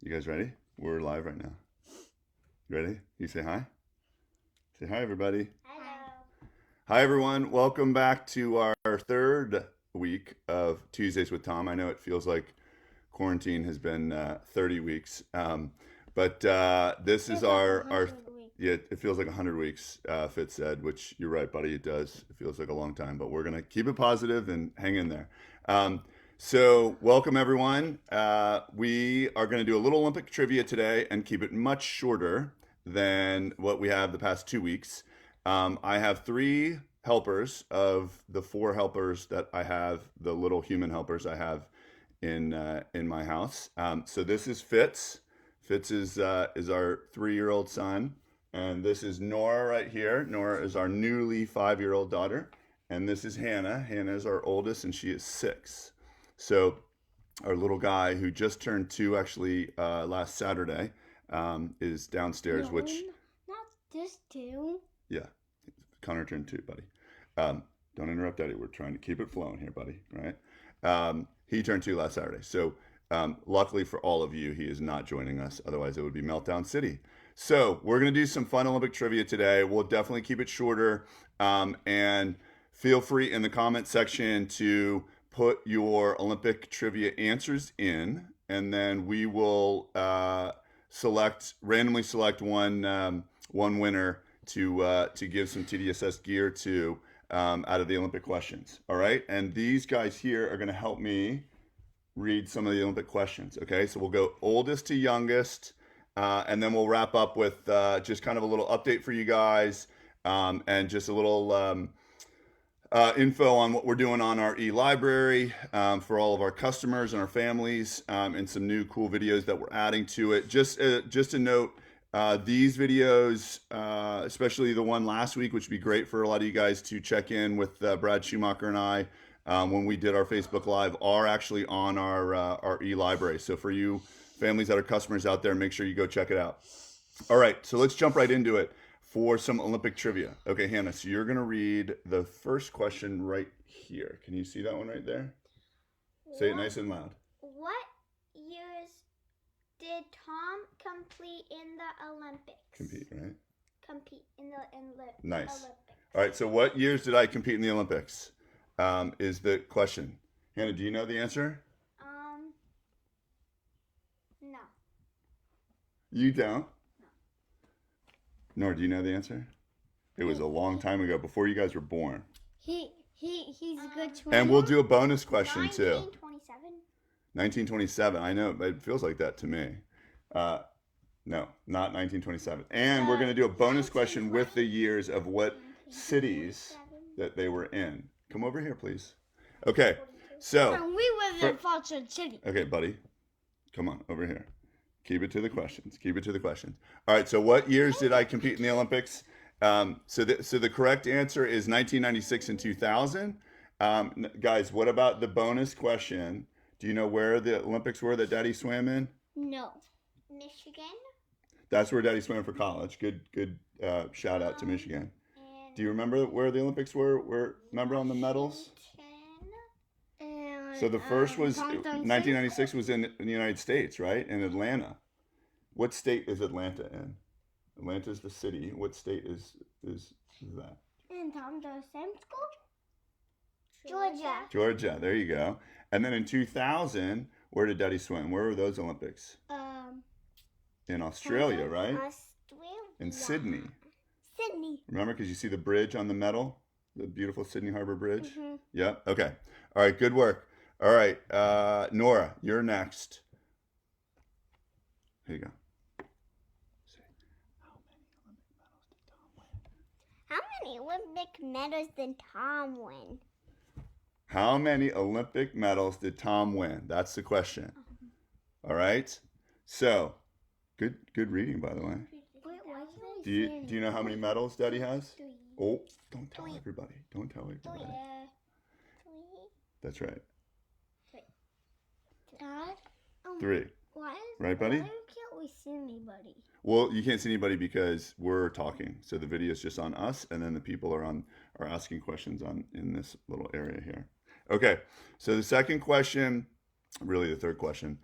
You guys ready? We're live right now. Ready? You say hi? Say hi, everybody. Hello. Hi, everyone. Welcome back to our third week of Tuesdays with Tom. I know it feels like quarantine has been 30 weeks, but this is our yeah, it feels like 100 weeks, Fitz said, which you're right, buddy. It does. It feels like a long time, but we're going to keep it positive and hang in there. So, welcome everyone. We are going to do a little Olympic trivia today and keep it much shorter than what we have the past 2 weeks. I have three helpers of the four helpers that I have, the little human helpers I have in my house. So this is Fitz. Fitz is our 3-year-old son, and this is Nora right here. Nora is our newly 5-year-old daughter, and this is Hannah. Hannah is our oldest, and she is 6. So our little guy who just turned 2 actually last Saturday is downstairs. No, which not this too. Yeah, Connor turned 2, buddy. Don't interrupt Daddy. We're trying to keep it flowing here, buddy. Right? He turned 2 last Saturday. So luckily for all of you, he is not joining us. Otherwise, it would be Meltdown City. So we're going to do some fun Olympic trivia today. We'll definitely keep it shorter. And feel free in the comment section to put your Olympic trivia answers in. And then we will randomly select one winner to give some TDSS gear to out of the Olympic questions. All right, and these guys here are going to help me read some of the Olympic questions. Okay, so we'll go oldest to youngest, and then we'll wrap up with just kind of a little update for you guys, and just a little info on what we're doing on our e-library for all of our customers and our families, and some new cool videos that we're adding to it. Just a note. These videos, especially the one last week, which would be great for a lot of you guys to check in with Brad Schumacher and I when we did our Facebook Live, are actually on our e-library. So for you families that are customers out there, make sure you go check it out. All right, so let's jump right into it for some Olympic trivia. Okay, Hannah, so you're going to read the first question right here. Can you see that one right there? Say it nice and loud. What years did Tom compete in the Olympics? Compete, right? Compete in the Nice. Olympics. All right, so what years did I compete in the Olympics? Is the question. Hannah, do you know the answer? No. You don't? Nor do you know the answer? It was a long time ago, before you guys were born. He's a good swimmer. And we'll do a bonus question too. 1927. 1927. I know, it feels like that to me. No, not 1927. And we're going to do a bonus question with the years of what cities that they were in. Come over here, please. Okay, so. And we live in Falls City. Okay, buddy. Come on, over here. Keep it to the questions. Keep it to the questions. All right, so what years did I compete in the Olympics? So the correct answer is 1996 and 2000. Guys, what about the bonus question? Do you know where the Olympics were that Daddy swam in? No. Michigan. That's where Daddy swam for college. Good shout out to Michigan. Do you remember where the Olympics were? Remember on the medals? So the first was 1996 was in the United States, right? In Atlanta. What state is Atlanta in? Atlanta is the city. What state is that? In Tom Jones Same School? Georgia. Georgia. There you go. And then in 2000, where did Daddy swim? Where were those Olympics? In Australia, right? Australia. In Sydney. Sydney. Remember, because you see the bridge on the medal? The beautiful Sydney Harbor Bridge? Mm-hmm. Yep. Okay. All right. Good work. All right. Nora, you're next. Here you go. How many Olympic medals did Tom win? How many Olympic medals did Tom win? That's the question. All right. So, good reading, by the way. Do you know how many medals Daddy has? 3. Oh, don't tell everybody. Don't tell everybody. 3. That's right. Dad? 3. Right, buddy? Why can't we see anybody? Well, you can't see anybody because we're talking. So the video is just on us, and then the people are asking questions in this little area here. Okay. So the second question, really the third question.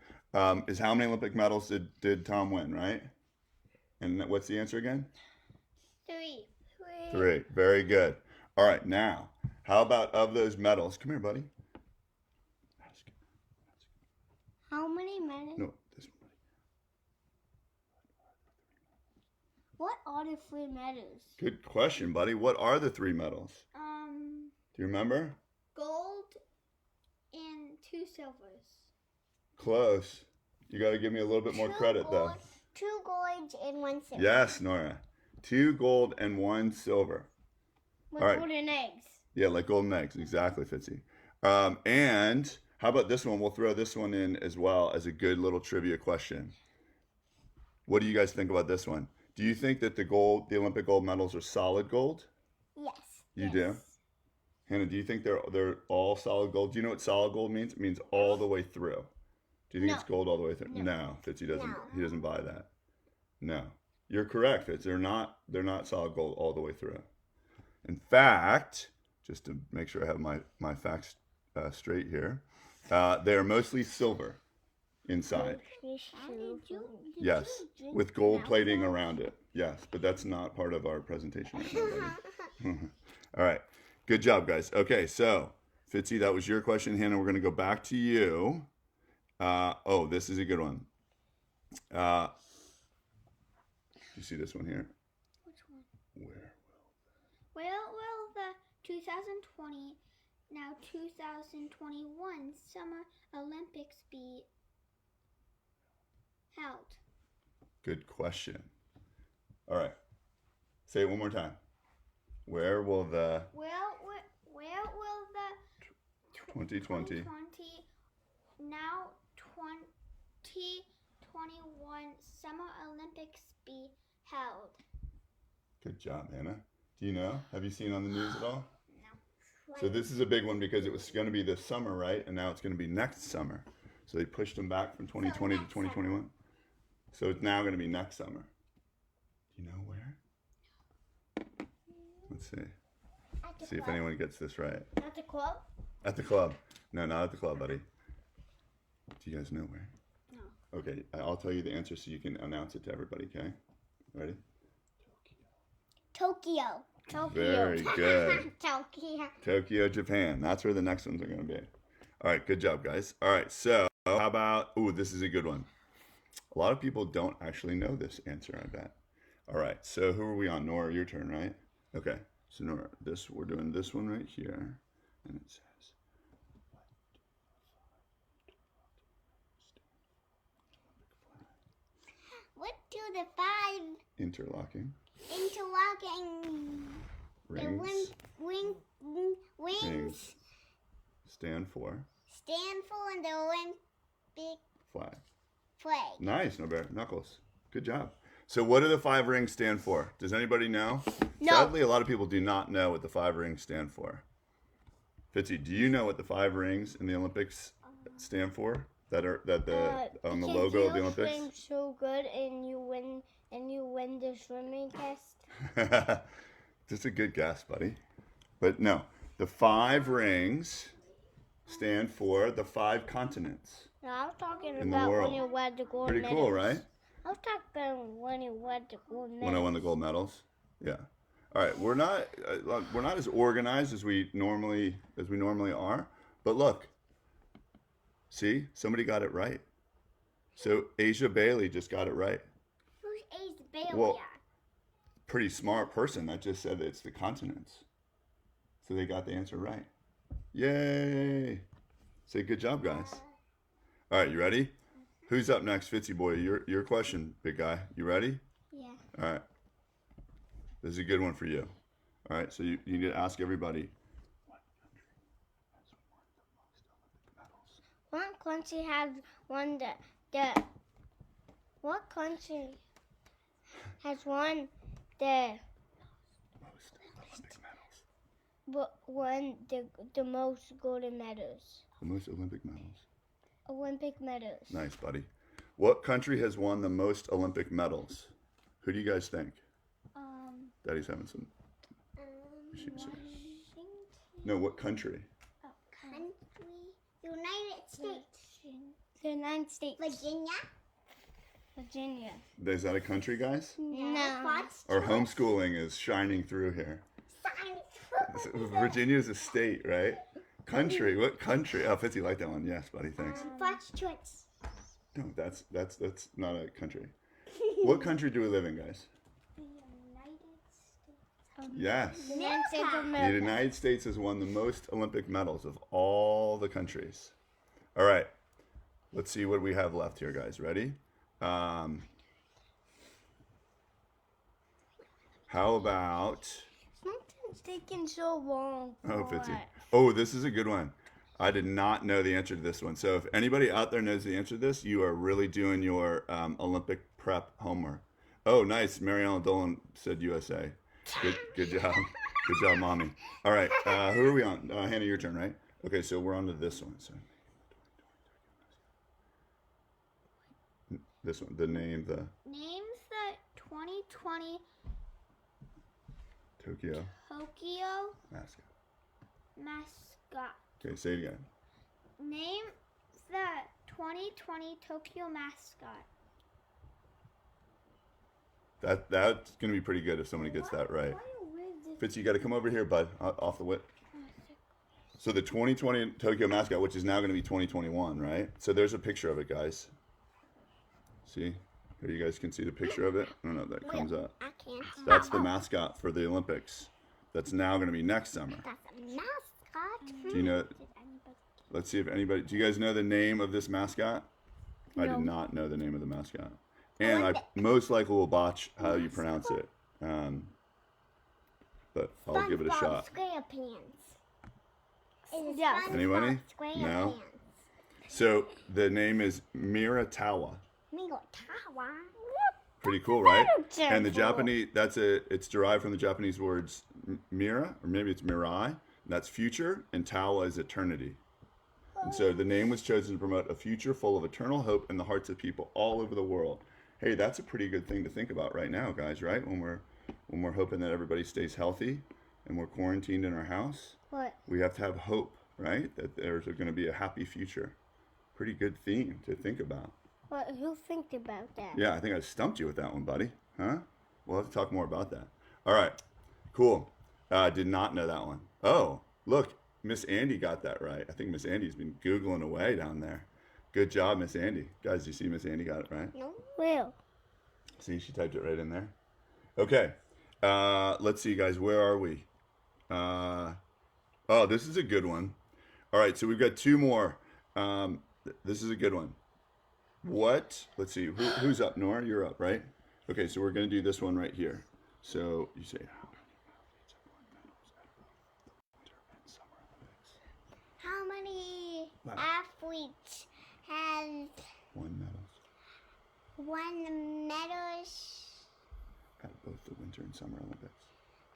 is how many Olympic medals did Tom win, right? And what's the answer again? 3. 3. Very good. All right, now, how about of those medals? Come here, buddy. How many medals? No, this one, buddy. What are the 3 medals? Good question, buddy. What are the 3 medals? Do you remember? Gold and 2 silvers. Close. You got to give me a little bit more credit, though. 2 golds and 1 silver. Yes, Nora. 2 gold and 1 silver. With All right. golden eggs. Yeah, like golden eggs. Exactly, Fitzy. And how about this one? We'll throw this one in as well as a good little trivia question. What do you guys think about this one? Do you think that the Olympic gold medals are solid gold? Yes. You do? Hannah, do you think they're all solid gold? Do you know what solid gold means? It means all the way through. Do you think No. it's gold all the way through? No. Fitzy doesn't. No. He doesn't buy that. No, you're correct, Fitz. They're not solid gold all the way through. In fact, just to make sure I have my facts straight here, they are mostly silver inside. Yes, with gold plating around it. Yes, but that's not part of our presentation right now, buddy. All right. Good job, guys. Okay, so Fitzy, that was your question. Hannah, we're going to go back to you. This is a good one. You see this one here? Which one? Where? Will the 2020, now 2021 Summer Olympics be held? Good question. All right. Say it one more time. Where will the Where will the 2020 now 2021 Summer Olympics be held? Good job, Hannah. Do you know? Have you seen on the news at all? No. So this is a big one because it was going to be this summer, right? And now it's going to be next summer. So they pushed them back from 2020 to 2021. So it's now going to be next summer. Do you know where? Let's see. See if anyone gets this right. At the club? At the club. No, not at the club, buddy. Do you guys know where? No. Okay, I'll tell you the answer so you can announce it to everybody, okay? Ready? Tokyo. Very good. Tokyo. Tokyo, Japan. That's where the next ones are going to be. All right, good job, guys. All right, so how about, this is a good one. A lot of people don't actually know this answer, I bet. All right, so who are we on? Nora, your turn, right? Okay, so Nora, we're doing this one right here, and it says, What do the 5 interlocking interlocking wings stand for stand for in the Olympic flag. flag? Nice, Knuckles. Good job. So what do the 5 rings stand for? Does anybody know? No. Sadly, a lot of people do not know what the 5 rings stand for. Fitzy, do you know what the 5 rings in the Olympics stand for? On the logo of the Olympics? You swim so good and you win the swimming test. Just a good guess, buddy. But no, the 5 rings stand for the 5 continents. No, I was talking In the about world. when you won the gold Pretty medals. cool, right? I was talking when you won the gold medals. When I won the gold medals. Yeah. All right, we're not as organized as we normally are, but look. See, somebody got it right. So Asia Bailey just got it right. Who's Ace Bailey? Well, pretty smart person that just said that it's the continents. So they got the answer right. Yay! Say good job, guys. All right, you ready? Who's up next, Fitzy boy? Your question, big guy. You ready? Yeah. All right. This is a good one for you. All right, so you need to ask everybody. What country has won What country has won the the most golden medals? The most Olympic medals. Olympic medals. Nice, buddy. What country has won the most Olympic medals? Who do you guys think? Daddy's having some. Washington. No, what country? Country. United States. The United States. Virginia. Is that a country, guys? No. Our homeschooling is shining through here. Virginia is a state, right? Country. What country? Oh, Fitzy liked that one. Yes, buddy. Thanks. Fox choice. No, that's not a country. What country do we live in, guys? The United States. Yes. United States of The America. United States has won the most Olympic medals of all the countries. All right. Let's see what we have left here, guys. Ready? How about... Something's taking so long. Oh, Fitzy. Oh, this is a good one. I did not know the answer to this one. So if anybody out there knows the answer to this, you are really doing your Olympic prep homework. Oh, nice. Mariella Dolan said USA. Good job. Good job, Mommy. All right. Who are we on? Hannah, your turn, right? Okay, so we're on to this one. So this one, the name, the Names the 2020 Tokyo Tokyo mascot. mascot. Okay, say it again. Name the 2020 Tokyo mascot. That's going to be pretty good if somebody gets that right. Fitz, you got to come over here, bud, off the whip. So the 2020 Tokyo mascot, which is now going to be 2021, right? So there's a picture of it, guys. See? Here you guys can see the picture of it. I don't know if that comes up. I can't. That's the mascot for the Olympics. That's now going to be next summer. That's a mascot. Do you know? Let's see if anybody. Do you guys know the name of this mascot? I did not know the name of the mascot, and I most likely will botch how you pronounce it. But I'll give it a shot. Yeah. Anybody? No. So the name is Miratawa. Pretty cool, right? And the Japanese, it's derived from the Japanese words mira, or maybe it's mirai. That's future, and tawa is eternity. And so the name was chosen to promote a future full of eternal hope in the hearts of people all over the world. Hey, that's a pretty good thing to think about right now, guys, right? When we're hoping that everybody stays healthy and we're quarantined in our house. What? We have to have hope, right? That there's going to be a happy future. Pretty good theme to think about. What? Who think about that? Yeah, I think I stumped you with that one, buddy. Huh? We'll have to talk more about that. All right. Cool. Did not know that one. Oh, look. Miss Andy got that right. I think Miss Andy's been Googling away down there. Good job, Miss Andy. Guys, do you see Miss Andy got it right? No. Will. See, she typed it right in there. Okay. Let's see, guys. Where are we? Oh, this is a good one. All right, so we've got two more. This is a good one. What? Let's see. Who's up? Nora, you're up, right? Okay, so we're going to do this one right here. So you say, How many athletes have won medals at both the Winter and Summer Olympics?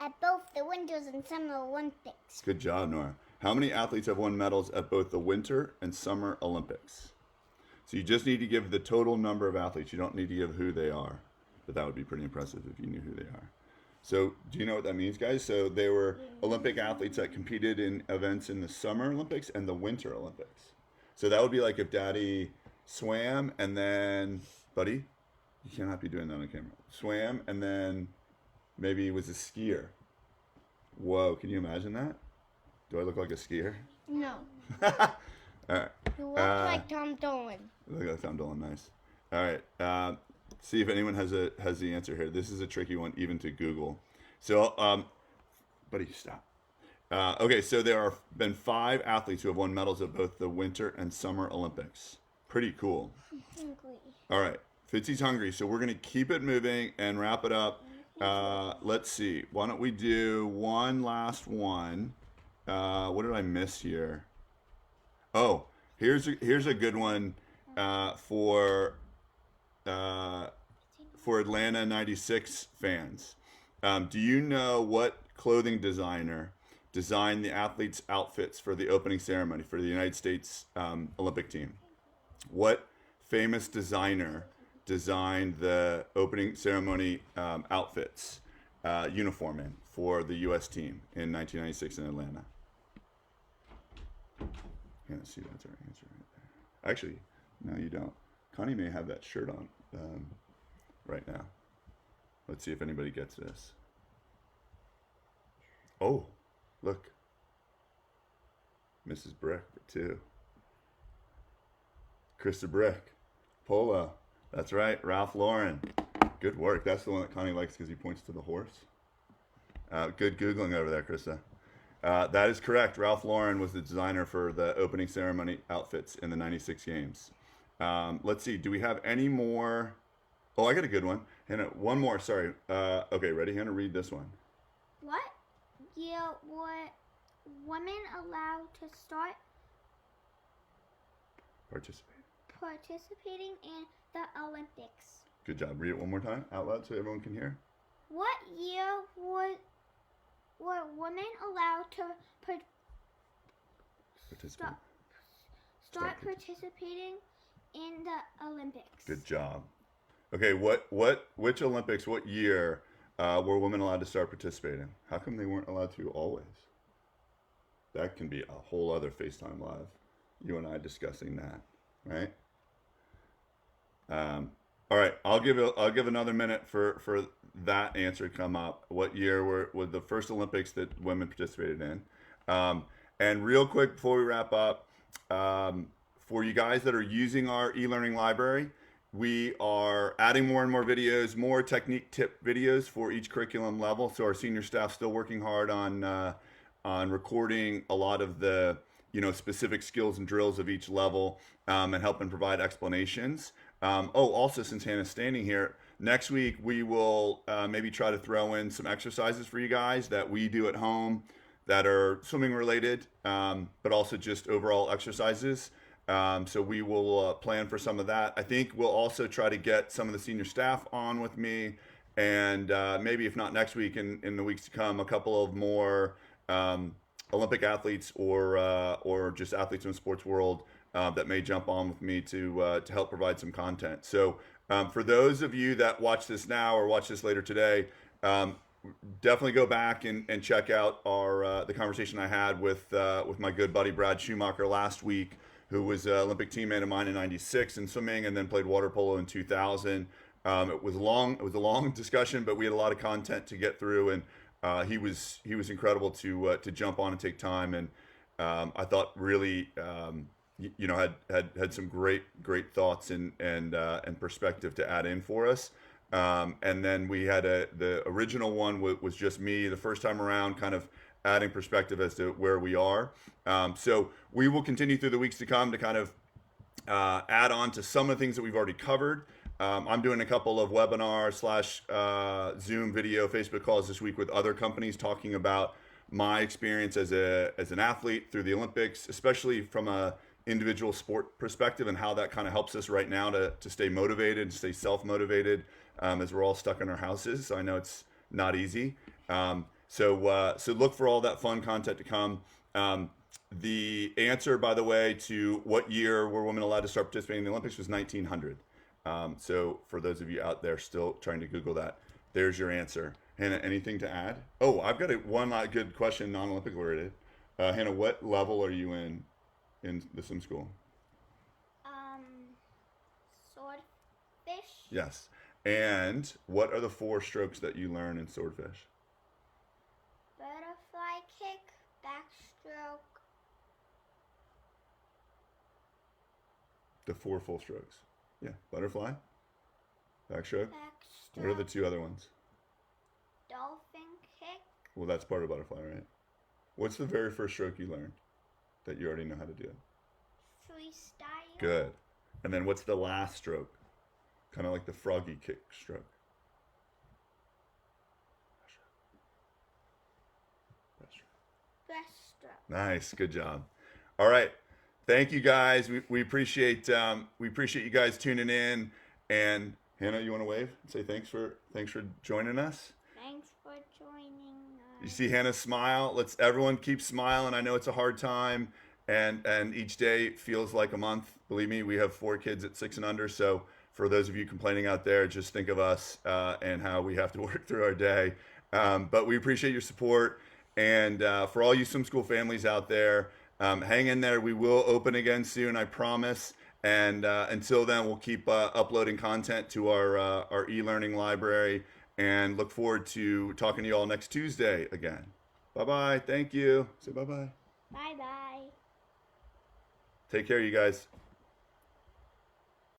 at both the Winters and Summer Olympics? Good job, Nora. How many athletes have won medals at both the Winter and Summer Olympics? So you just need to give the total number of athletes. You don't need to give who they are. But that would be pretty impressive if you knew who they are. So do you know what that means, guys? So they were Olympic athletes that competed in events in the Summer Olympics and the Winter Olympics. So that would be like if Daddy swam and then, buddy, you cannot be doing that on camera. Swam and then maybe he was a skier. Whoa, can you imagine that? Do I look like a skier? No. All right. You look like Tom Dolan. Look at that, I'm doing nice. All right. See if anyone has the answer here. This is a tricky one, even to Google. So, buddy, stop. Okay, so there have been 5 athletes who have won medals at both the Winter and Summer Olympics. Pretty cool. Hungry. All right, Fitzy's hungry, so we're going to keep it moving and wrap it up. Let's see. Why don't we do one last one? What did I miss here? Oh, here's a good one for Atlanta 96 fans. Do you know what clothing designer designed the athletes' outfits for the opening ceremony for the United States Olympic team? What famous designer designed the opening ceremony outfits, uniform for the U.S. team in 1996 in Atlanta? Yeah, see, that's our answer right there. Actually, No, you don't. Connie may have that shirt on right now. Let's see if anybody gets this. Oh, look. Mrs. Brick, too. Krista Brick. Polo. That's right. Ralph Lauren. Good work. That's the one that Connie likes because he points to the horse. Good Googling over there, Krista. That is correct. Ralph Lauren was the designer for the opening ceremony outfits in the 96 games. Let's see. Do we have any more? Oh, I got a good one. Hannah, one more. Sorry. Okay, ready? Hannah, read this one. What year were women allowed to start participating in the Olympics? Good job. Read it one more time out loud so everyone can hear. What year were women allowed to start participating in the Olympics? Good job. Okay, which Olympics, what year were women allowed to start participating? How come they weren't allowed to always? That can be a whole other FaceTime Live. You and I discussing that, right? All right, I'll give another minute for that answer to come up. What year were the first Olympics that women participated in? And real quick before we wrap up, for you guys that are using our e-learning library, we are adding more and more videos, more technique tip videos for each curriculum level. So our senior staff still working hard on recording a lot of the specific skills and drills of each level and helping provide explanations. Also, since Hannah's standing here, next week we will maybe try to throw in some exercises for you guys that we do at home that are swimming related, but also just overall exercises. So we will plan for some of that. I think we'll also try to get some of the senior staff on with me, and maybe if not next week, in the weeks to come, a couple of more Olympic athletes or just athletes in the sports world that may jump on with me to help provide some content. So for those of you that watch this now or watch this later today, definitely go back and check out the conversation I had with my good buddy Brad Schumacher last week, who was an Olympic teammate of mine in '96 in swimming and then played water polo in 2000. It was a long discussion, but we had a lot of content to get through, and he was incredible to jump on and take time, and I thought really had some great thoughts and perspective to add in for us. And then we had the original one was just me the first time around, kind of adding perspective as to where we are. So we will continue through the weeks to come to kind of add on to some of the things that we've already covered. I'm doing a couple of webinar / Zoom video, Facebook calls this week with other companies talking about my experience as an athlete through the Olympics, especially from a individual sport perspective, and how that kind of helps us right now to stay motivated and stay self-motivated as we're all stuck in our houses. So I know it's not easy. So look for all that fun content to come. The answer, by the way, to what year were women allowed to start participating in the Olympics was 1900. So for those of you out there still trying to Google that, there's your answer. Hannah, anything to add? Oh, I've got one good question, non-Olympic related. Hannah, what level are you in the swim school? Swordfish. Yes. And what are the 4 strokes that you learn in swordfish? Butterfly kick, backstroke. The 4 full strokes. Yeah. Butterfly, backstroke. What are the 2 other ones? Dolphin kick. Well, that's part of butterfly, right? What's the very first stroke you learned that you already know how to do? Freestyle. Good. And then what's the last stroke? Kind of like the froggy kick stroke. Breaststroke. Nice. Good job. All right. Thank you guys. We appreciate you guys tuning in. And Hannah, you want to wave and say thanks for joining us? Thanks for joining us. You see Hannah smile. Let's everyone keep smiling. I know it's a hard time, and each day feels like a month. Believe me, we have 4 kids at 6 and under. So for those of you complaining out there, just think of us and how we have to work through our day. But we appreciate your support, and for all you swim school families out there, hang in there. We will open again soon, I promise. And until then, we'll keep uploading content to our e-learning library, and look forward to talking to you all next Tuesday again. Bye bye. Thank you. Say bye bye. Bye bye. Take care, you guys.